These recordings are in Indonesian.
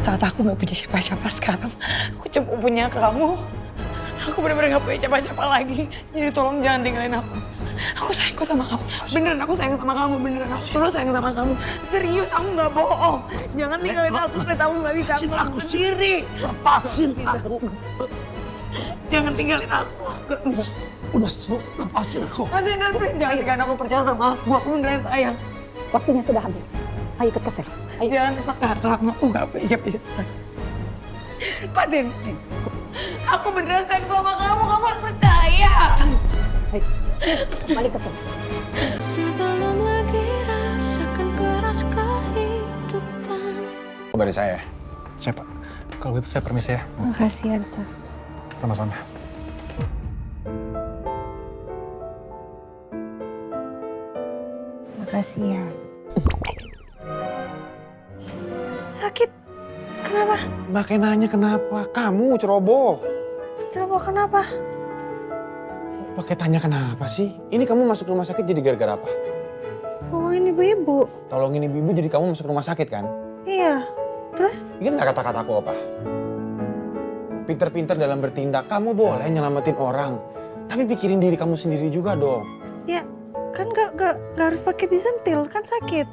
Saat aku gak punya siapa-siapa sekarang, aku cuma punya kamu. Aku benar-benar gak punya siapa-siapa lagi. Jadi tolong jangan tinggalin aku. Aku sayang kok sama kamu. Beneran aku sayang sama kamu. Beneran aku terus sayang sama kamu. Serius, aku gak bohong. Jangan tinggalin aku. Aku gak bisa aku sendiri. Lepasin aku. Jangan tinggalin aku. Udah, lepasin aku. Mas Hendra, please jangan tinggalin aku. Percaya sama aku. Aku beneran sayang. Waktunya sudah habis. Ayo ikut ke sel. Jangan sekarang. Aku gak punya siapa-siapa. Lepasin. Aku beneran sayang sama kamu. Kamu harus percaya. Ayo, kembali ke sel. Sebelum lagi rasakan keras kehidupan. Kabar dari saya. Siapa? Kalau gitu saya permisi ya. Makasih Arta. Sama-sama. Makasih ya. Sakit? Kenapa? Makanya nanya kenapa? Kamu ceroboh. Coba kenapa? Pakai tanya kenapa sih? Ini kamu masuk rumah sakit jadi gara-gara apa? Ngomongin ibu-ibu. Tolongin ibu-ibu jadi kamu masuk rumah sakit kan? Iya. Terus? Ini kan kata-kata aku apa? Pinter-pinter dalam bertindak, kamu boleh nyelamatin orang. Tapi pikirin diri kamu sendiri juga dong. Ya, kan gak harus pakai disentil, kan sakit.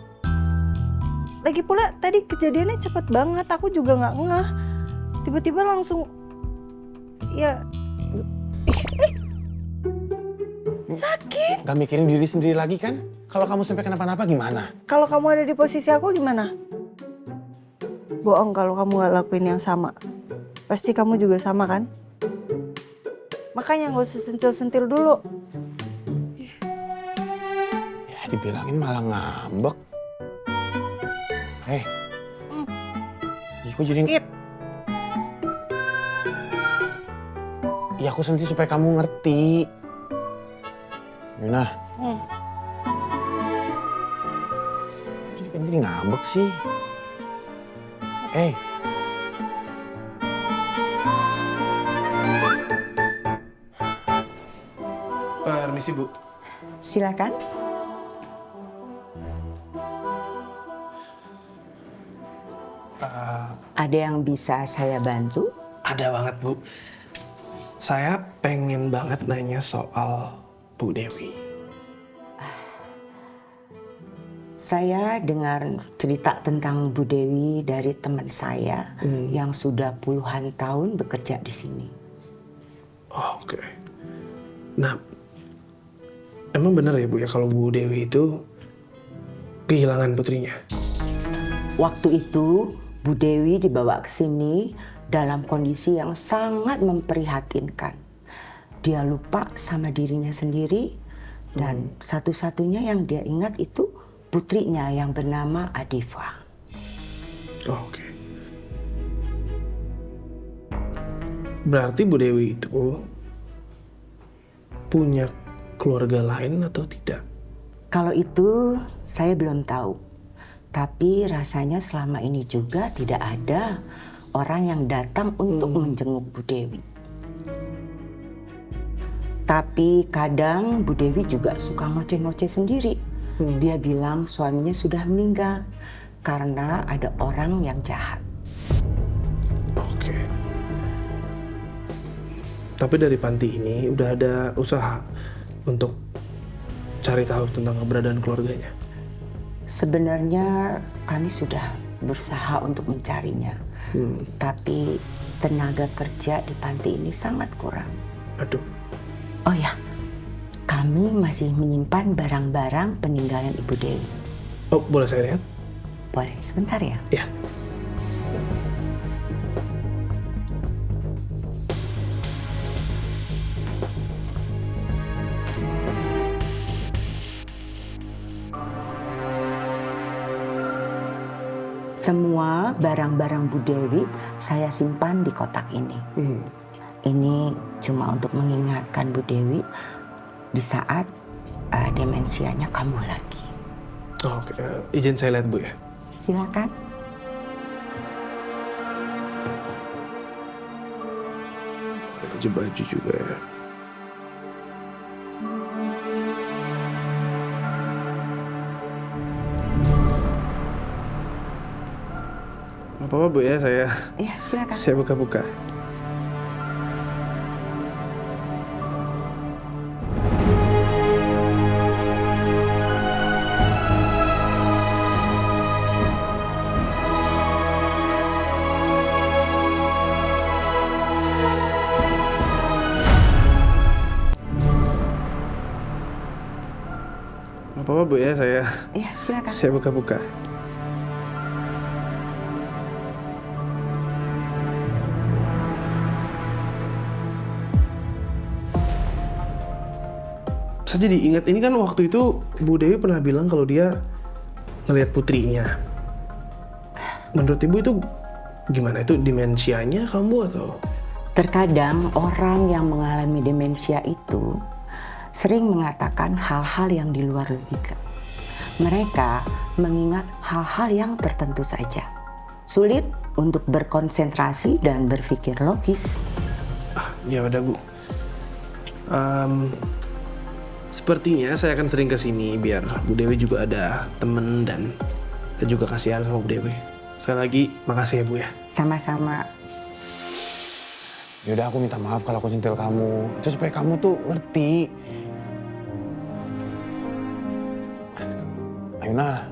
Lagi pula tadi kejadiannya cepet banget, aku juga gak ngeh. Tiba-tiba langsung, ya... Sakit. Gak mikirin diri sendiri lagi kan? Kalau kamu sampai kenapa-napa gimana? Kalau kamu ada di posisi aku gimana? Bohong kalau kamu gak lakuin yang sama. Pasti kamu juga sama kan? Makanya gak usah sentil-sentil dulu. Ya dibilangin malah ngambek. Hei. Aku jadi... Sakit. Ya aku sentil supaya kamu ngerti. Yuna. Jadi ngambek sih. Eh. Permisi, Bu. Silakan. Ada yang bisa saya bantu? Ada banget, Bu. Saya pengen banget nanya soal Bu Dewi. Saya dengar cerita tentang Bu Dewi dari teman saya yang sudah puluhan tahun bekerja di sini. Oh, oke. Nah, emang benar ya, Bu, ya kalau Bu Dewi itu kehilangan putrinya? Waktu itu Bu Dewi dibawa ke sini dalam kondisi yang sangat memprihatinkan. Dia lupa sama dirinya sendiri dan satu-satunya yang dia ingat itu putrinya yang bernama Adifa. Oh, oke. Berarti Bu Dewi itu punya keluarga lain atau tidak? Kalau itu saya belum tahu. Tapi rasanya selama ini juga tidak ada orang yang datang untuk menjenguk Bu Dewi. Tapi kadang Bu Dewi juga suka ngoceh-ngoceh sendiri. Dia bilang suaminya sudah meninggal karena ada orang yang jahat. Oke. Tapi dari panti ini udah ada usaha untuk cari tahu tentang keberadaan keluarganya? Sebenarnya kami sudah berusaha untuk mencarinya. Tapi tenaga kerja di panti ini sangat kurang. Aduh. Oh ya, kami masih menyimpan barang-barang peninggalan Ibu Dewi. Oh, boleh saya lihat? Boleh, sebentar ya? Ya. Semua barang-barang Bu Dewi saya simpan di kotak ini. Ini cuma untuk mengingatkan Bu Dewi di saat demensianya kambuh lagi. Oh, oke. Izin saya lihat, Bu, ya. Silakan. Ada baju juga ya. Nggak apa-apa Bu ya, Iya, silakan. saya buka-buka. Nggak apa-apa Bu ya, Iya, silakan. saya buka-buka. Saya jadi ingat, ini kan waktu itu Bu Dewi pernah bilang kalau dia ngelihat putrinya. Menurut Ibu itu gimana? Itu demensianya kamu atau? Terkadang orang yang mengalami demensia itu sering mengatakan hal-hal yang di luar logika. Mereka mengingat hal-hal yang tertentu saja. Sulit untuk berkonsentrasi dan berpikir logis. Ya udah Bu. Sepertinya saya akan sering ke sini biar Bu Dewi juga ada temen dan juga kasihan sama Bu Dewi. Sekali lagi makasih ya Bu ya. Sama-sama. Yaudah aku minta maaf kalau aku sentil kamu. Itu supaya kamu tuh ngerti. Ayuna,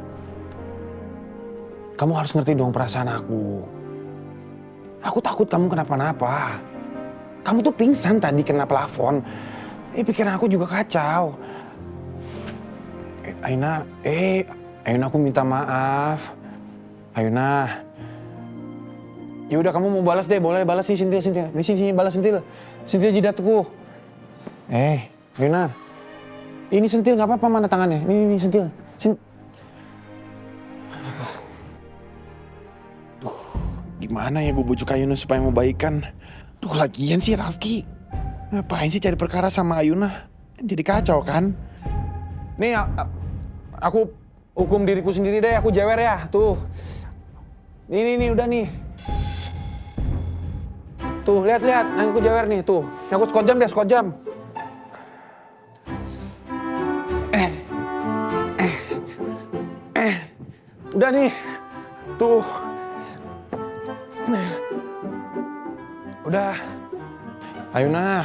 kamu harus ngerti dong perasaan aku. Aku takut kamu kenapa-napa. Kamu tuh pingsan tadi kena plafon. Pikiran aku juga kacau. Ayuna aku minta maaf. Ayuna. Ya udah kamu mau balas deh, boleh balas sih Sintil. Ini sini balas Sintil. Sintil jidatku. Ayuna. Ini Sentil nggak apa-apa, mana tangannya? Ini Sentil. Duh, gimana ya gue bujuk Ayuna supaya mau baikan? Duh, lagian sih Rafki. Ngapain sih cari perkara sama Ayuna? Jadi kacau kan? Nih, aku hukum diriku sendiri deh, aku jewer ya. Tuh. Nih, udah nih. Tuh, lihat, aku jewer nih, tuh. Aku skot jam. Udah nih. Tuh. Udah. Ayuna.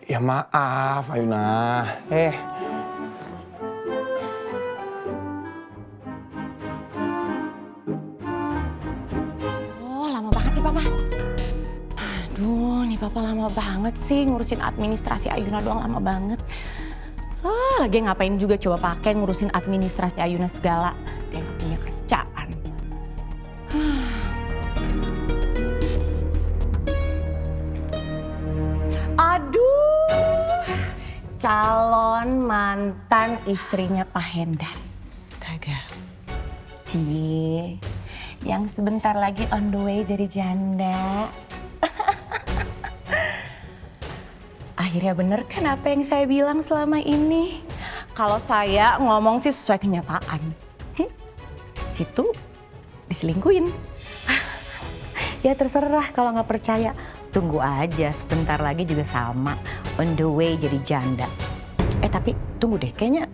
Ya maaf, Ayuna. Oh, lama banget sih Papa. Aduh, nih Papa lama banget sih ngurusin administrasi Ayuna doang, lama banget. Lagi ngapain juga coba pakai ngurusin administrasi Ayuna segala. Kayak gak punya kerjaan. Aduh, calon mantan istrinya Pak Hendan. Astaga. Cie, yang sebentar lagi on the way jadi janda. Akhirnya bener kan apa yang saya bilang selama ini? Kalau saya ngomong sih sesuai kenyataan. Situ diselingkuhin. Ya terserah kalau nggak percaya. Tunggu aja, sebentar lagi juga sama. On the way jadi janda. Tapi tunggu deh, kayaknya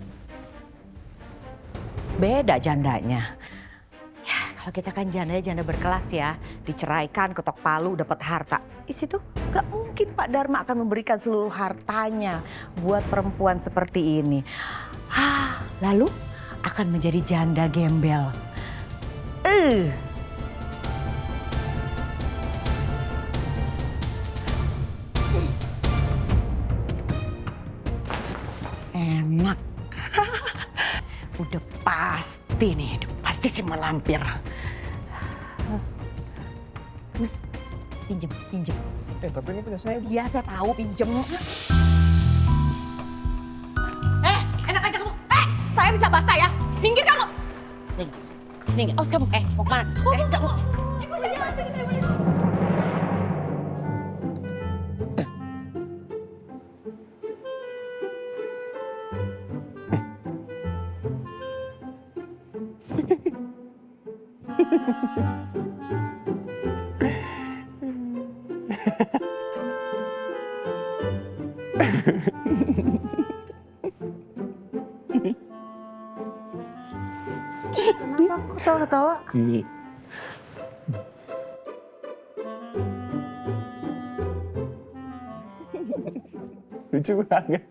beda jandanya. Ya kalau kita kan janda berkelas ya. Diceraikan, ketok palu, dapat harta. Di situ nggak mungkin Pak Dharma akan memberikan seluruh hartanya buat perempuan seperti ini. Lalu akan menjadi janda gembel. Enak. Udah pasti nih, udah pasti si malampir. Mas, pinjem. Tapi ini punya saya. Iya, saya tahu pinjem. Enak aja kamu. Saya bisa basah ya. Minggir kamu. Nih, awas kamu. Mau kemana? Kamu. Kenapa kok ketawa-ketawa? Ini Lucu banget.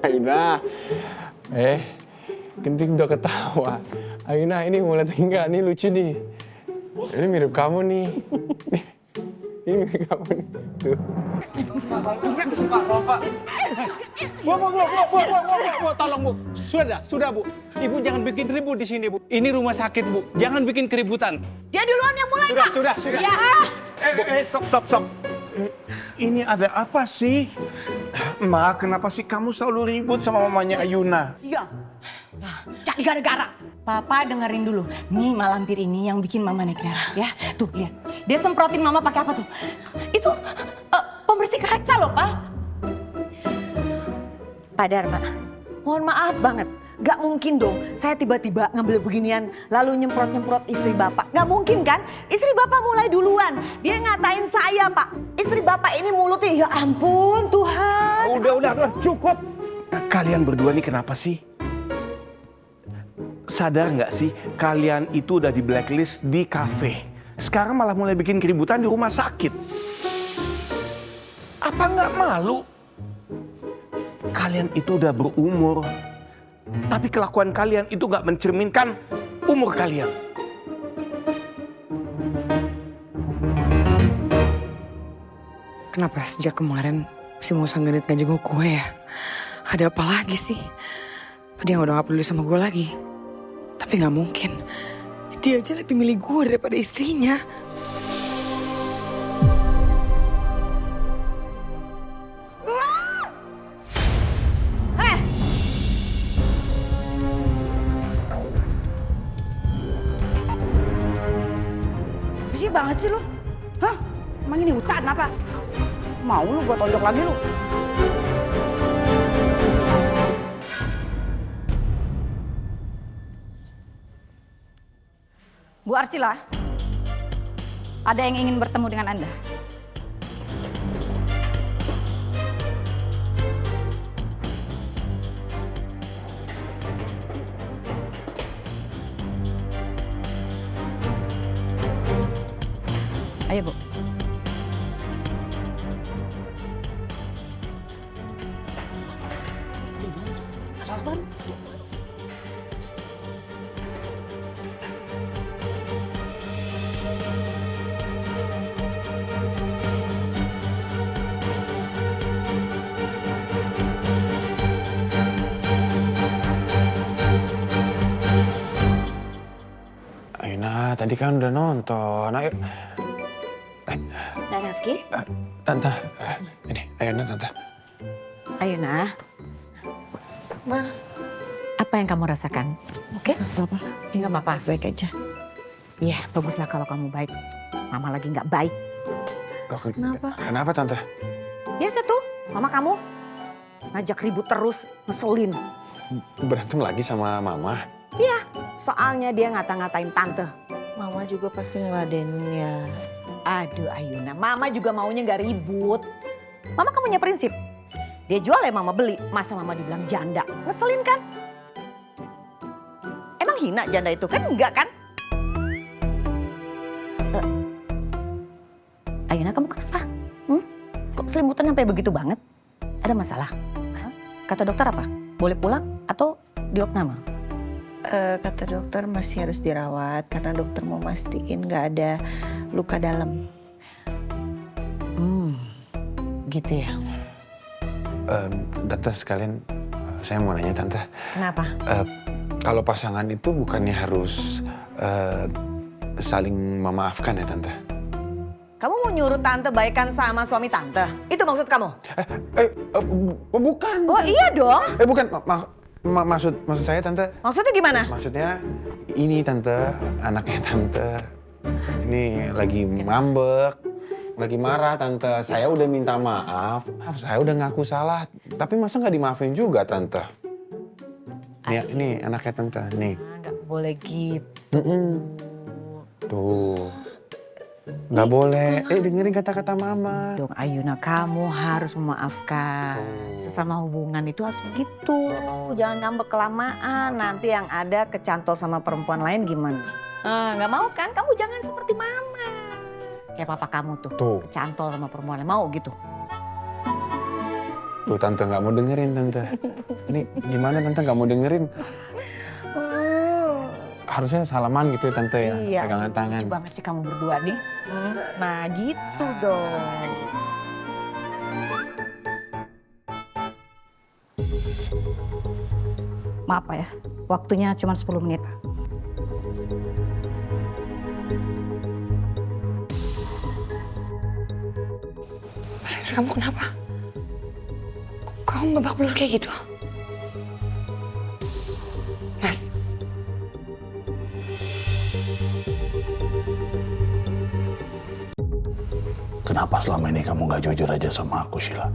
Ayuna, Genting udah ketawa. Ayuna, ini mau lihat enggak? Ini lucu nih. Ini mirip kamu nih. Ini mirip kamu nih. Tuh. Bu, tolong Bu. Sudah Bu. Ibu jangan bikin ribut di sini Bu. Ini rumah sakit Bu. Jangan bikin keributan. Dia duluan yang mulai, Pak. Sudah. Ya. Stop. Ini ada apa sih? Ma, kenapa sih kamu selalu ribut sama mamanya Ayuna? Iya. Cari gara-gara. Papa dengerin dulu. Nih malampir ini yang bikin mama naik darah ya. Tuh lihat. Dia semprotin mama pakai apa tuh? Itu pembersih kaca loh, Pak. Pak Dharma, mohon maaf banget. Gak mungkin dong saya tiba-tiba ngambil beginian lalu nyemprot-nyemprot istri Bapak. Gak mungkin kan? Istri Bapak mulai duluan. Dia ngatain saya, Pak. Istri Bapak ini mulutnya, ya ampun Tuhan. Udah, cukup. Kalian berdua nih kenapa sih? Sadar nggak sih kalian itu udah di blacklist di kafe. Sekarang malah mulai bikin keributan di rumah sakit. Apa nggak malu? Kalian itu udah berumur. Tapi kelakuan kalian itu nggak mencerminkan umur kalian. Kenapa sejak kemarin si Musa Genit gak jenguk gue ya? Ada apa lagi sih? Dia udah gak peduli sama gue lagi. Tapi gak mungkin. Dia aja lebih milih gue daripada istrinya. Bisi banget sih lu. Hah? Emang ini hutan apa? Mau lu gua tonjok lagi lu? Bu Arsila, ada yang ingin bertemu dengan Anda. Ayo, Bu. Ayuna, tadi kan udah nonton. Ayo. Dan Rifki? Tante, ini Ayuna Tante. Ayuna. Ma. Apa yang kamu rasakan? Oke? Apa? Enggak apa-apa, baik aja. Iya, baguslah kalau kamu baik. Mama lagi nggak baik. Kenapa? Kenapa Tante? Biasa tuh, mama kamu ngajak ribut terus, ngeselin. Berantem lagi sama Mama? Iya, soalnya dia ngata-ngatain tante. Mama juga pasti ngeladenin ya. Aduh Ayuna, mama juga maunya nggak ribut. Mama kan punya prinsip. Dia jual ya mama beli, masa mama dibilang janda. Ngeselin kan? Emang hina janda itu kan? Enggak kan? Ayuna kamu kenapa? Kok selimutan sampai begitu banget? Ada masalah? Hah? Kata dokter apa? Boleh pulang atau diopname? Kata dokter masih harus dirawat karena dokter mau mastiin nggak ada luka dalam. Gitu ya. Tante sekalian, saya mau nanya Tante. Kenapa? Kalau pasangan itu bukannya harus saling memaafkan ya Tante? Kamu mau nyuruh tante baikan sama suami tante? Itu maksud kamu? Bukan. Oh iya dong. Bukan. Maksud saya Tante. Maksudnya gimana? Maksudnya ini Tante, anaknya Tante. Ini lagi ngambek. lagi marah Tante. Saya udah minta maaf, saya udah ngaku salah. Tapi masa nggak dimaafin juga Tante? Nih anaknya Tante, nih. Nggak boleh gitu. Tuh, nggak boleh. Dengerin kata-kata Mama. Dong Ayuna, kamu harus memaafkan. Sesama hubungan itu harus begitu. Jangan ngambek kelamaan. Nanti yang ada kecantol sama perempuan lain gimana? Nggak mau kan? Kamu jangan seperti Mama. Kayak papa kamu tuh. Kecantol sama perempuan lain. Mau gitu? Tuh Tante nggak mau dengerin Tante. Ini gimana Tante nggak mau dengerin? Harusnya salaman gitu ya Tante ya, Iya. pegangan tangan. Lucu banget sih kamu berdua nih. Nah gitu dong. Maaf Pak ya, waktunya cuma 10 menit. Mas Hendra, kamu kenapa? Kok kamu babak belur kayak gitu? Mas. Kenapa selama ini kamu gak jujur aja sama aku, Sheila?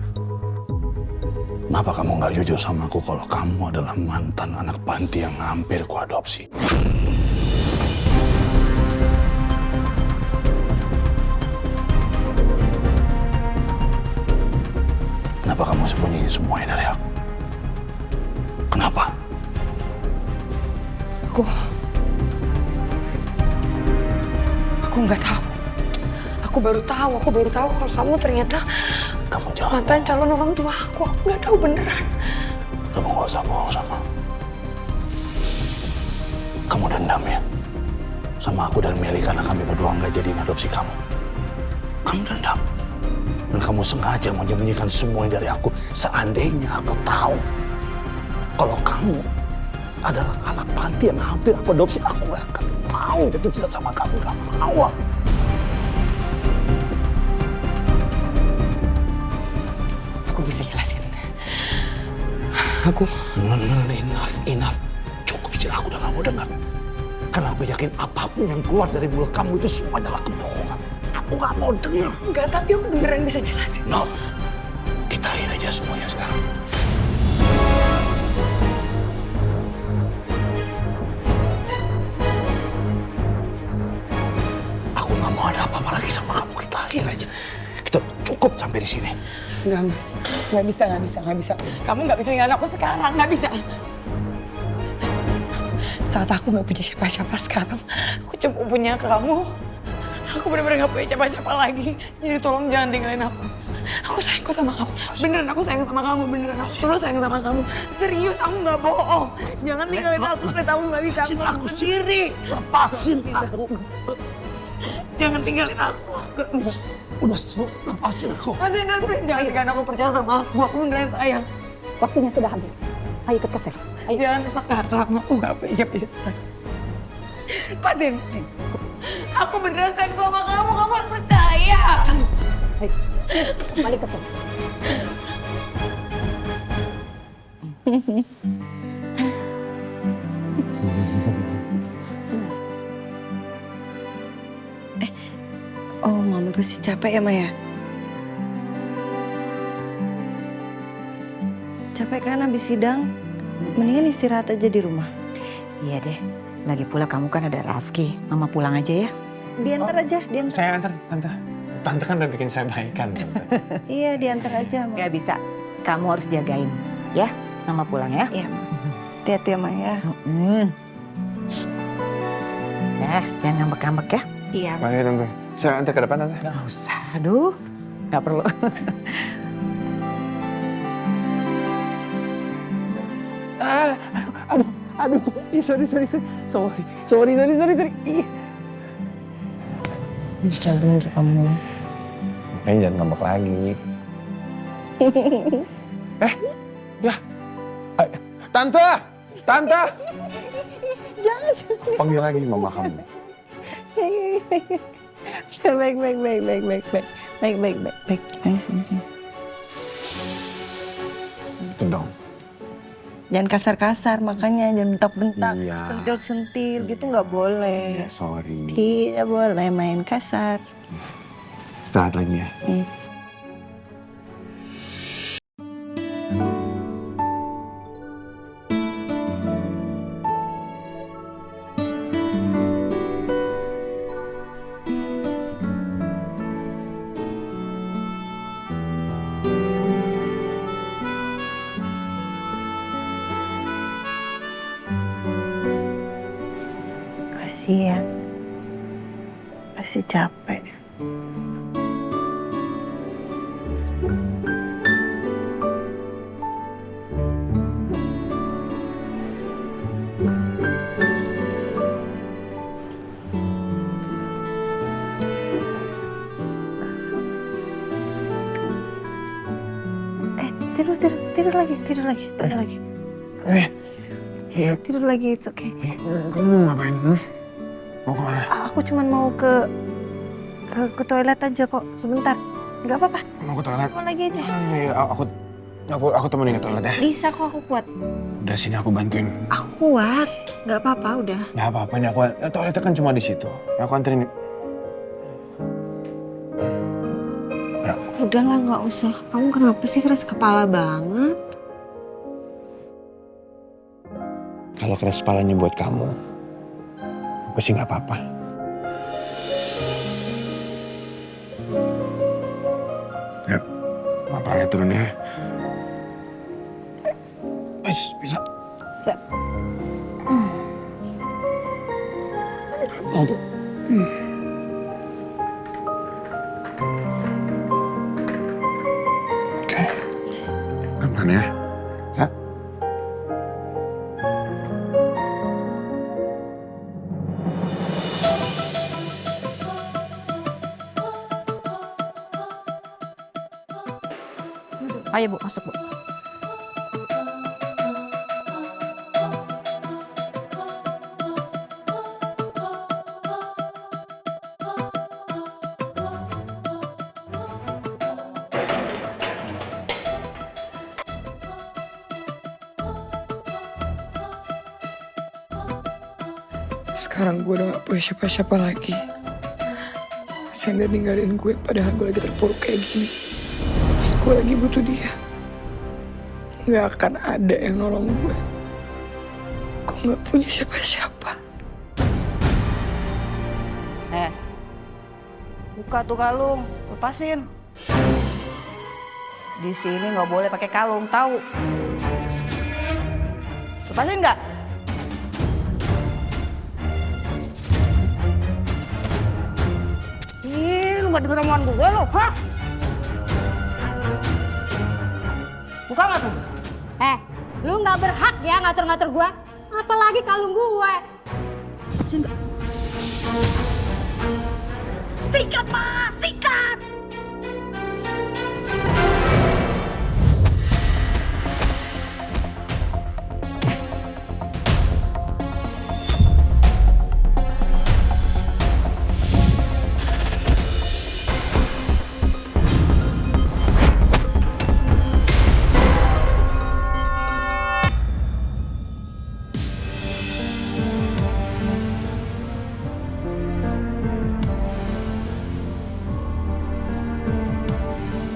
Kenapa kamu gak jujur sama aku kalau kamu adalah mantan anak panti yang hampir kuadopsi? Kenapa kamu sembunyiin semuanya dari aku? Kenapa? Aku nggak tahu. Aku baru tahu kalau kamu ternyata mantan calon orang tua aku. Aku nggak tahu beneran. Kamu gak usah bohong sama aku. Kamu dendam ya? Sama aku dan Meli karena kami berdua nggak jadi ngadopsi kamu. Kamu dendam. Dan kamu sengaja menyembunyikan semuanya dari aku. Seandainya aku tahu kalau kamu adalah anak panti yang hampir aku adopsi, aku gak akan mau jatuh cinta sama kamu. Gak mau. Aku bisa jelasin. Enough. Cukup, Sheila, aku udah gak mau dengar. Karena aku yakin apapun yang keluar dari mulut kamu itu semuanya adalah kebohongan. Aku gak mau dengar. Enggak, tapi aku beneran bisa jelasin. No, kita akhir aja semuanya sekarang. Aku gak mau ada apa-apa lagi sama kamu. Kita akhir aja. Kita cukup sampai di sini. Enggak, Mas. Nggak bisa. Kamu nggak bisa ninggalin aku sekarang, nggak bisa. Saat aku nggak punya siapa-siapa sekarang, aku cuma punya kamu. Aku benar-benar nggak punya siapa-siapa lagi. Jadi tolong jangan tinggalin aku. Aku sayang kok sama kamu. Beneran aku sayang sama kamu. Beneran aku terus sayang sama kamu. Serius, aku nggak bohong. Jangan tinggalin aku. Kamu nggak bisa. Aku sendiri. Lepasin aku. Jangan tinggalin aku. Udah, lepasin aku. Mas Hendra, please jangan tinggalin aku. Percaya sama aku. Aku beneran sayang. Waktunya sudah habis. Ayo ikut ke sel. Jangan sekarang. Aku nggak punya siapa-siapa. Lepasin. Aku beneran sayang sama kamu. Kamu harus percaya. Ayo, balik ke sel. Oh, Mama pasti capek ya, Maya? Capek kan habis sidang? Mendingan istirahat aja di rumah. Iya deh. Lagi pula kamu kan ada Rafki. Mama pulang aja ya. Diantar aja, diantar. Saya antar Tante. Tante kan udah bikin saya baikan Tante. Iya, diantar aja, Mama. Gak bisa. Kamu harus jagain. Ya, Mama pulang ya. Iya, hati-hati ya, Maya. Nah, jangan ngambek-ngambek ya. Iya. Mari Tante. Saya antar ke depan Tante. Gak usah. Aduh, gak perlu. Aduh, sorry. Ih. Bener kamu. Makanya jangan ngambek lagi. Ya. Tante! Jangan. Panggil lagi mama kamu. Baik. Itu dong. Jangan kasar-kasar, makanya jangan bentak-bentak, Iya. sentil-sentil gitu nggak boleh. Sorry. Tidak boleh main kasar. Istirahat lagi ya. Kasian. Pasti capek. Tidur lagi. Tidur lagi, it's okay. Kamu mau ngapain? Mau kemana? Aku cuma mau ke toilet aja kok, sebentar. Nggak apa-apa. Mau ke toilet? Mau lagi aja. Iya, aku temenin ke toilet ya. Bisa kok, aku kuat. Udah sini aku bantuin. Aku kuat, nggak apa-apa udah. Nggak apa-apa nih aku. Toiletnya kan cuma di situ. Aku anterin. Ya. Udahlah, nggak usah. Kamu kenapa sih keras kepala banget? Kalau keras kepalanya buat kamu, aku sih nggak apa-apa. Ya, pelan-pelan turun ya. Bisa. Aduh. Oke, pelan-pelan ya. Sa. Ayo Bu, masuk Bu. Sekarang gue udah gak punya siapa-siapa lagi. Senda ninggalin gue padahal gue lagi terpuruk kayak gini. Pas gue lagi butuh dia, gak akan ada yang nolong gue. Gue gak punya siapa-siapa. Buka tuh kalung, lepasin. Di sini nggak boleh pakai kalung, tahu? Lepasin nggak? Ih, lu nggak denger omongan gue lo, hah? Buka nggak tuh? Lu nggak berhak ya ngatur-ngatur gua. Apalagi kalung gue. Sikat, Mas! Sikat!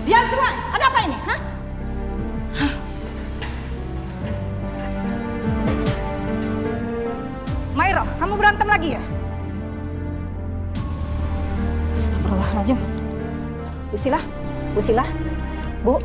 Diam semua! Ada apa ini? Hah? Mairo, kamu berantem lagi ya? Astagfirullahaladzim. Bu Sila, Bu.